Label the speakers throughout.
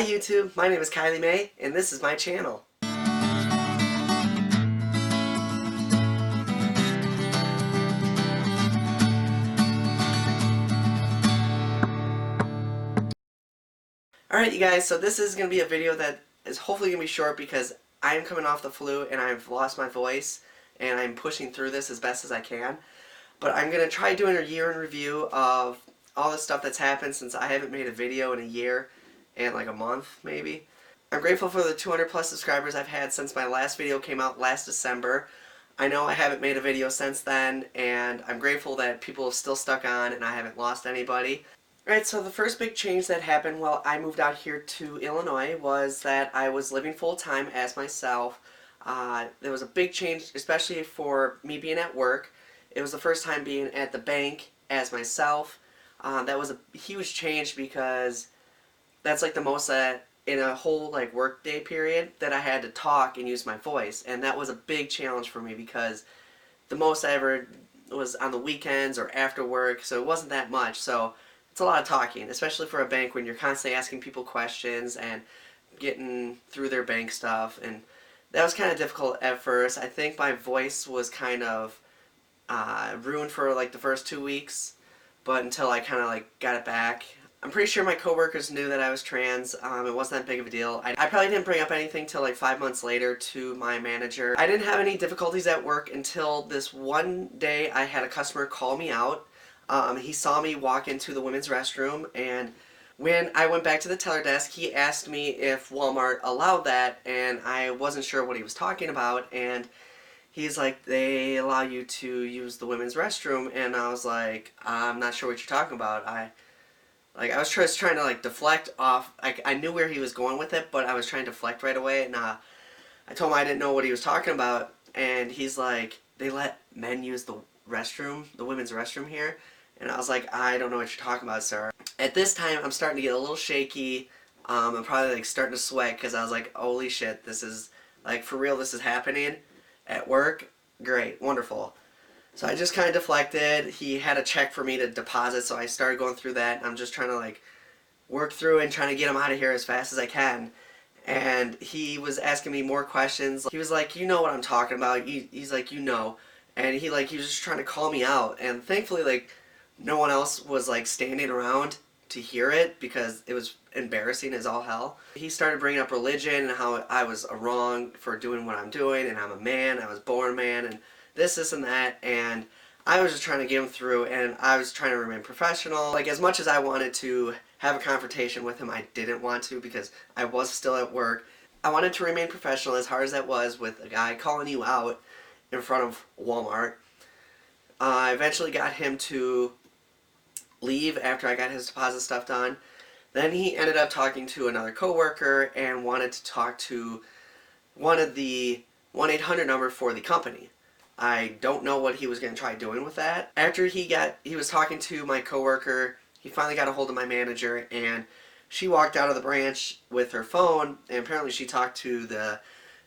Speaker 1: Hi YouTube, my name is Kylie Mae, and this is my channel. Alright you guys, so this is going to be a video that is hopefully going to be short because I'm coming off the flu and I've lost my voice and I'm pushing through this as best as I can. But I'm going to try doing a year in review of all the stuff that's happened since I haven't made a video in a year and like a month maybe. I'm grateful for the 200 plus subscribers I've had since my last video came out last December. I know I haven't made a video since then, and I'm grateful that people have still stuck on and I haven't lost anybody. Alright, so the first big change that happened while I moved out here to Illinois was that I was living full-time as myself. There was a big change, especially for me being at work. It was the first time being at the bank as myself. That was a huge change because that's like the most that in a whole like work day period that I had to talk and use my voice, and that was a big challenge for me because the most I ever was on the weekends or after work, so it wasn't that much. So it's a lot of talking, especially for a bank when you're constantly asking people questions and getting through their bank stuff, and that was kind of difficult at first. I think my voice was kind of ruined for like the first 2 weeks, but until I kind of like got it back. I'm pretty sure my coworkers knew that I was trans. It wasn't that big of a deal. I probably didn't bring up anything till like 5 months later to my manager. I didn't have any difficulties at work until this one day I had a customer call me out. He saw me walk into the women's restroom, and when I went back to the teller desk, he asked me if Walmart allowed that, and I wasn't sure what he was talking about, and he's like, they allow you to use the women's restroom, and I was like, I'm not sure what you're talking about. I was just trying to like deflect off. I knew where he was going with it, but I was trying to deflect right away, and I told him I didn't know what he was talking about, and he's like, they let men use the restroom, the women's restroom here, and I was like, I don't know what you're talking about, sir. At this time, I'm starting to get a little shaky. I'm probably like starting to sweat because I was like, holy shit, this is like for real. This is happening at work. Great, wonderful. So I just kind of deflected. He had a check for me to deposit, so I started going through that. I'm just trying to like work through and trying to get him out of here as fast as I can. And he was asking me more questions. He was like, you know what I'm talking about. He's like, you know. And he was just trying to call me out. And thankfully, like, no one else was like standing around to hear it because it was embarrassing as all hell. He started bringing up religion and how I was wrong for doing what I'm doing, and I'm a man, I was born a man, and this and that, and I was just trying to get him through, and I was trying to remain professional. Like, as much as I wanted to have a confrontation with him, I didn't want to because I was still at work. I wanted to remain professional, as hard as that was with a guy calling you out in front of Walmart. I eventually got him to leave after I got his deposit stuff done. Then he ended up talking to another coworker and wanted to talk to one of the 1-800 number for the company. I don't know what he was going to try doing with that. After he was talking to my coworker, he finally got a hold of my manager, and she walked out of the branch with her phone, and apparently she talked to the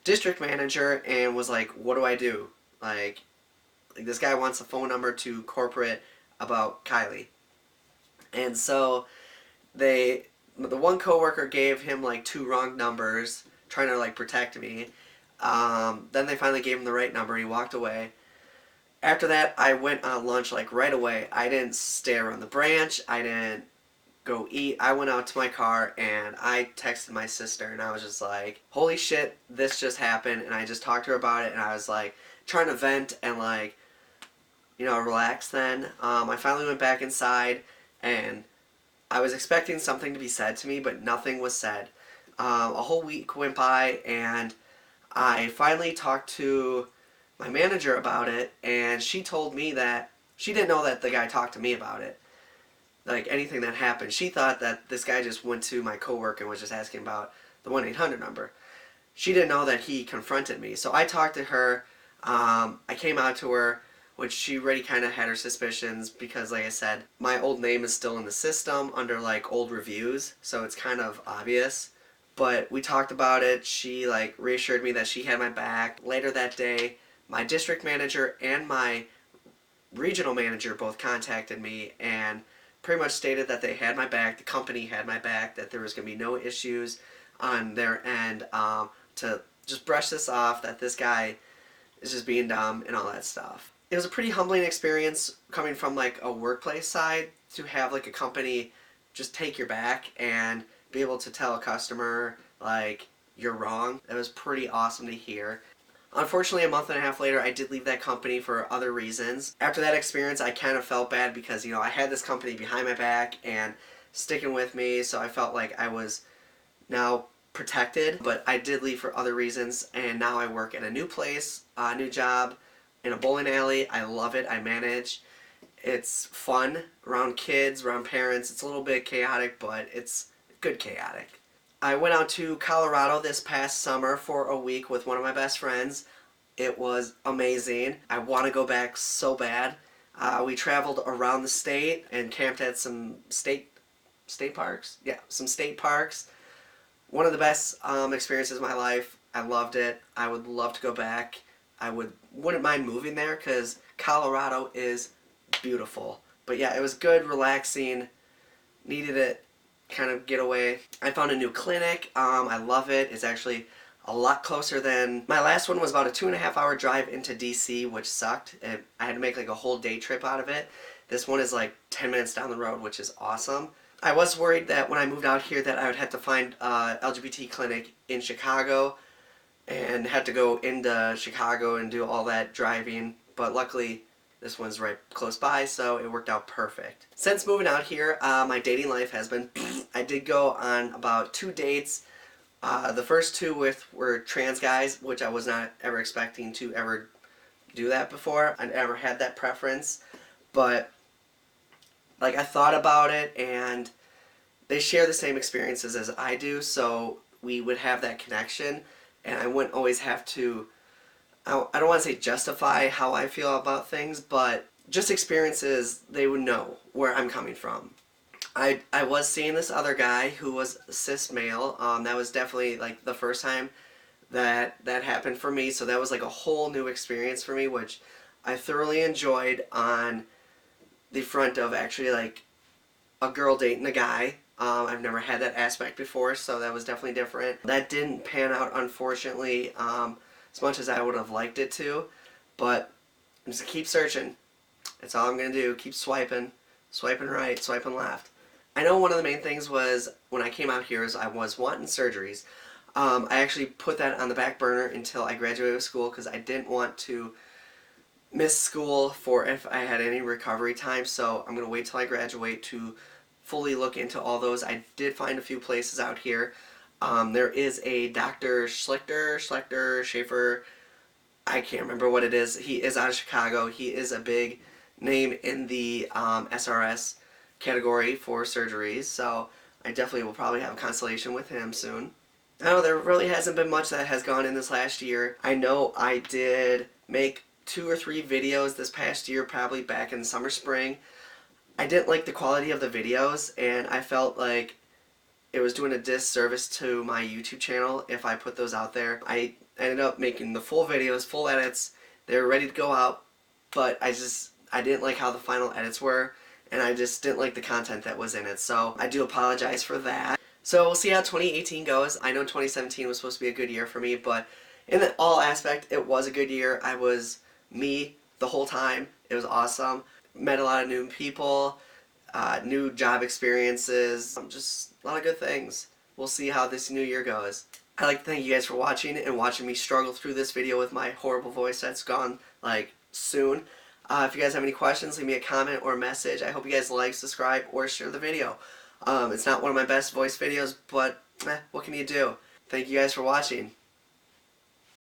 Speaker 1: district manager and was like, what do I do? Like this guy wants a phone number to corporate about Kylie. And so the one coworker gave him like 2 wrong numbers, trying to like protect me. Then they finally gave him the right number. He walked away. After that, I went on lunch like right away. I didn't stay around the branch. I didn't go eat. I went out to my car and I texted my sister, and I was just like, holy shit, this just happened. And I just talked to her about it, and I was like trying to vent and like, you know, relax then. I finally went back inside, and I was expecting something to be said to me, but nothing was said. A whole week went by, and I finally talked to my manager about it, and she told me that she didn't know that the guy talked to me about it. Like anything that happened. She thought that this guy just went to my coworker and was just asking about the 1-800 number. She didn't know that he confronted me. So I talked to her. I came out to her, which she already kind of had her suspicions because, like I said, my old name is still in the system under like old reviews, so it's kind of obvious. But we talked about it. She like reassured me that she had my back. Later that day, my district manager and my regional manager both contacted me, and pretty much stated that they had my back, the company had my back, that there was going to be no issues on their end, to just brush this off, that this guy is just being dumb and all that stuff. It was a pretty humbling experience coming from like a workplace side to have like a company just take your back and be able to tell a customer like you're wrong. It was pretty awesome to hear. Unfortunately, a month and a half later, I did leave that company for other reasons. After that experience, I kind of felt bad because, I had this company behind my back and sticking with me, so I felt like I was now protected. But I did leave for other reasons, and now I work at a new place, a new job, in a bowling alley. I love it. I manage. It's fun around kids, around parents. It's a little bit chaotic, but it's good chaotic. I went out to Colorado this past summer for a week with one of my best friends. It was amazing. I want to go back so bad. We traveled around the state and camped at some state parks. Yeah, some state parks. One of the best experiences of my life. I loved it. I would love to go back. I wouldn't mind moving there because Colorado is beautiful. But yeah, it was good, relaxing. Needed it. Kind of get away. I found a new clinic. I love it. It's actually a lot closer than my last one. Was about a 2.5-hour drive into DC, which sucked. I had to make like a whole day trip out of it. This one is like 10 minutes down the road, which is awesome. I was worried that when I moved out here that I would have to find a LGBT clinic in Chicago and had to go into Chicago and do all that driving, but luckily this one's right close by, so it worked out perfect. Since moving out here, my dating life has been I did go on about 2 dates. The first 2 were trans guys, which I was not ever expecting to ever do that before. I never had that preference, but like I thought about it, and they share the same experiences as I do, so we would have that connection, and I wouldn't always have to, I don't want to say justify how I feel about things, but just experiences, they would know where I'm coming from. I was seeing this other guy who was cis male. That was definitely like the first time that happened for me, so that was like a whole new experience for me, which I thoroughly enjoyed on the front of actually like a girl dating a guy. I've never had that aspect before, so that was definitely different. That didn't pan out, unfortunately, as much as I would have liked it to, but I'm just keep searching. That's all I'm going to do. Keep swiping. Swiping right, swiping left. I know one of the main things was when I came out here is I was wanting surgeries. I actually put that on the back burner until I graduated with school because I didn't want to miss school for if I had any recovery time, so I'm going to wait till I graduate to fully look into all those. I did find a few places out here. There is a Dr. Schaefer, I can't remember what it is. He is out of Chicago. He is a big name in the SRS category for surgeries, so I definitely will probably have a consultation with him soon. I know there really hasn't been much that has gone in this last year. I know I did make 2 or 3 videos this past year, probably back in summer, spring. I didn't like the quality of the videos, and I felt like it was doing a disservice to my YouTube channel if I put those out there. I ended up making the full videos, full edits. They were ready to go out, but I didn't like how the final edits were, and I just didn't like the content that was in it, so I do apologize for that. So we'll see how 2018 goes. I know 2017 was supposed to be a good year for me, but in all aspect, it was a good year. I was me the whole time. It was awesome. Met a lot of new people, new job experiences, just a lot of good things. We'll see how this new year goes. I'd like to thank you guys for watching and watching me struggle through this video with my horrible voice that's gone like soon. If you guys have any questions, leave me a comment or a message. I hope you guys like, subscribe, or share the video. It's not one of my best voice videos, but what can you do? Thank you guys for watching.